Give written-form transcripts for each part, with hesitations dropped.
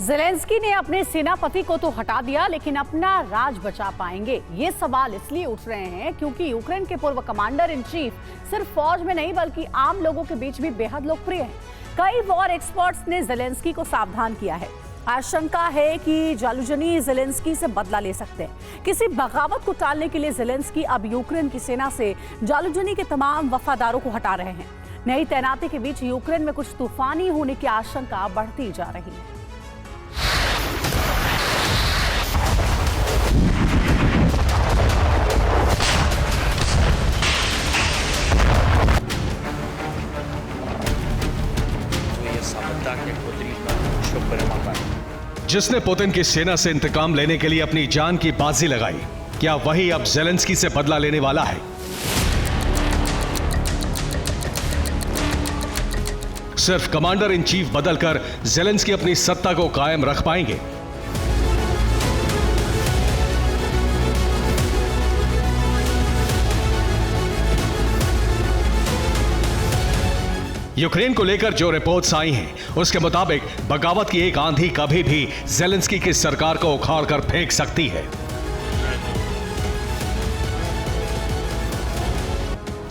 Zelensky ने अपने सेनापति को तो हटा दिया, लेकिन अपना राज बचा पाएंगे? ये सवाल इसलिए उठ रहे हैं क्योंकि यूक्रेन के पूर्व कमांडर इन चीफ सिर्फ फौज में नहीं बल्कि आम लोगों के बीच भी बेहद लोकप्रिय हैं। कई वॉर एक्सपर्ट्स ने ज़ेलेंस्की को सावधान किया है। आशंका है कि जालुजनी ज़ेलेंस्की से बदला ले सकते हैं। किसी बगावत को टालने के लिए ज़ेलेंस्की अब यूक्रेन की सेना से जालुजनी के तमाम वफादारों को हटा रहे हैं। नई तैनाती के बीच यूक्रेन में कुछ तूफानी होने की आशंका बढ़ती जा रही है। जिसने पुतिन की सेना से इंतकाम लेने के लिए अपनी जान की बाजी लगाई, क्या वही अब ज़ेलेंस्की से बदला लेने वाला है? सिर्फ कमांडर इन चीफ बदलकर ज़ेलेंस्की अपनी सत्ता को कायम रख पाएंगे? यूक्रेन को लेकर जो रिपोर्ट्स आई हैं, उसके मुताबिक बगावत की एक आंधी कभी भी ज़ेलेंस्की की सरकार को उखाड़ कर फेंक सकती है।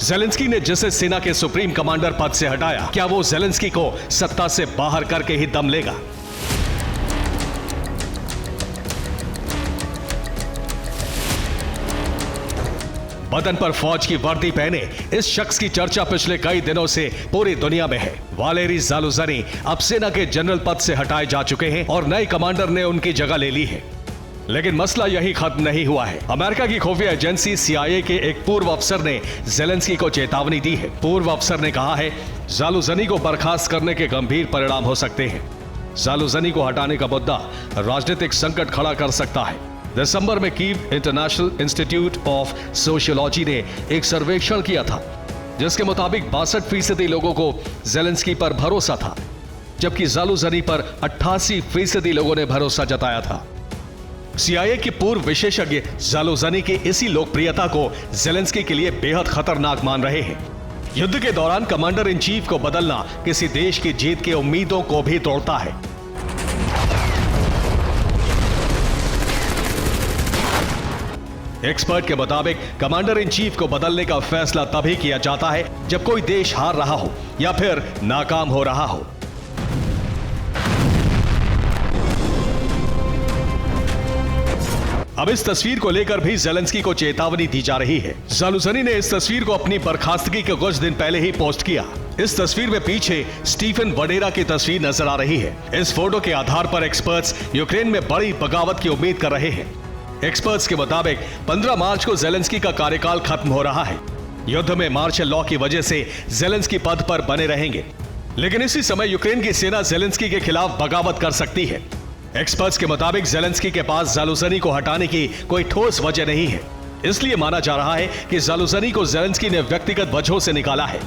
ज़ेलेंस्की ने जिसे सेना के सुप्रीम कमांडर पद से हटाया, क्या वो ज़ेलेंस्की को सत्ता से बाहर करके ही दम लेगा? बदन पर फौज की वर्दी पहने इस शख्स की चर्चा पिछले कई दिनों से पूरी दुनिया में है। वालेरी ज़ालुजनी अब सेना के जनरल पद से हटाए जा चुके हैं और नए कमांडर ने उनकी जगह ले ली है। लेकिन मसला यही खत्म नहीं हुआ है। अमेरिका की खुफिया एजेंसी CIA के एक पूर्व अफसर ने ज़ेलेंस्की को चेतावनी दी है। पूर्व अफसर ने कहा है, ज़ालुजनी को बर्खास्त करने के गंभीर परिणाम हो सकते हैं। ज़ालुजनी को हटाने का मुद्दा राजनीतिक संकट खड़ा कर सकता है। दिसंबर में Kyiv international institute of sociology ने एक सर्वेक्षण किया था, जिसके मुताबिक 62% लोगों को ज़ेलेंस्की पर भरोसा था, जबकि ज़ालुजनी पर 88% लोगों ने भरोसा जताया था। CIA के पूर्व विशेषज्ञ ज़ालुजनी की इसी लोकप्रियता को ज़ेलेंस्की के लिए बेहद खतरनाक मान रहे हैं। युद्ध के दौरान कमांडर इन चीफ को बदलना किसी देश की जीत की उम्मीदों को भी तोड़ता है। एक्सपर्ट के मुताबिक कमांडर इन चीफ को बदलने का फैसला तभी किया जाता है जब कोई देश हार रहा हो या फिर नाकाम हो रहा हो। अब इस तस्वीर को लेकर भी ज़ेलेंस्की को चेतावनी दी जा रही है। ज़ालुजनी ने इस तस्वीर को अपनी बर्खास्तगी के कुछ दिन पहले ही पोस्ट किया। इस तस्वीर में पीछे स्टीफन वडेरा की तस्वीर नजर आ रही है। इस फोटो के आधार पर एक्सपर्ट्स यूक्रेन में बड़ी बगावत की उम्मीद कर रहे हैं। एक्सपर्ट्स के मुताबिक 15 मार्च को ज़ेलेंस्की का कार्यकाल खत्म हो रहा है। युद्ध में मार्शल लॉ की वजह से ज़ेलेंस्की पद पर बने रहेंगे, लेकिन इसी समय यूक्रेन की सेना ज़ेलेंस्की के खिलाफ बगावत कर सकती है। एक्सपर्ट्स के मुताबिक ज़ेलेंस्की के पास ज़ालुजनी को हटाने की कोई ठोस वजह नहीं है। इसलिए माना जा रहा है कि ज़ालुजनी को ज़ेलेंस्की ने व्यक्तिगत वजहों से निकाला है।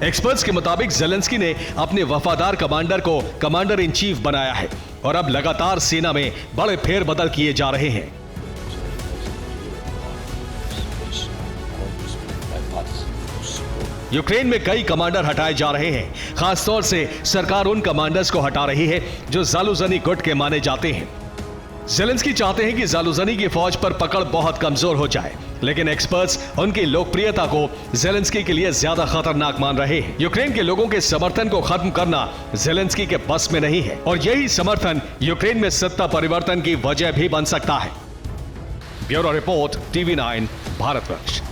एक्सपर्ट्स के मुताबिक ज़ेलेंस्की ने अपने वफादार कमांडर को कमांडर इन चीफ बनाया है और अब लगातार सेना में बड़े फेरबदल किए जा रहे हैं। यूक्रेन में कई कमांडर हटाए जा रहे हैं। खासतौर से सरकार उन कमांडर्स को हटा रही है जो ज़ालुजनी गुट के माने जाते हैं। ज़ेलेंस्की चाहते हैं कि ज़ालुजनी की फौज पर पकड़ बहुत कमजोर हो जाए, लेकिन एक्सपर्ट्स उनकी लोकप्रियता को ज़ेलेंस्की के लिए ज्यादा खतरनाक मान रहे हैं। यूक्रेन के लोगों के समर्थन को खत्म करना ज़ेलेंस्की के बस में नहीं है और यही समर्थन यूक्रेन में सत्ता परिवर्तन की वजह भी बन सकता है। Bureau report, TV9 Bharatvarsh.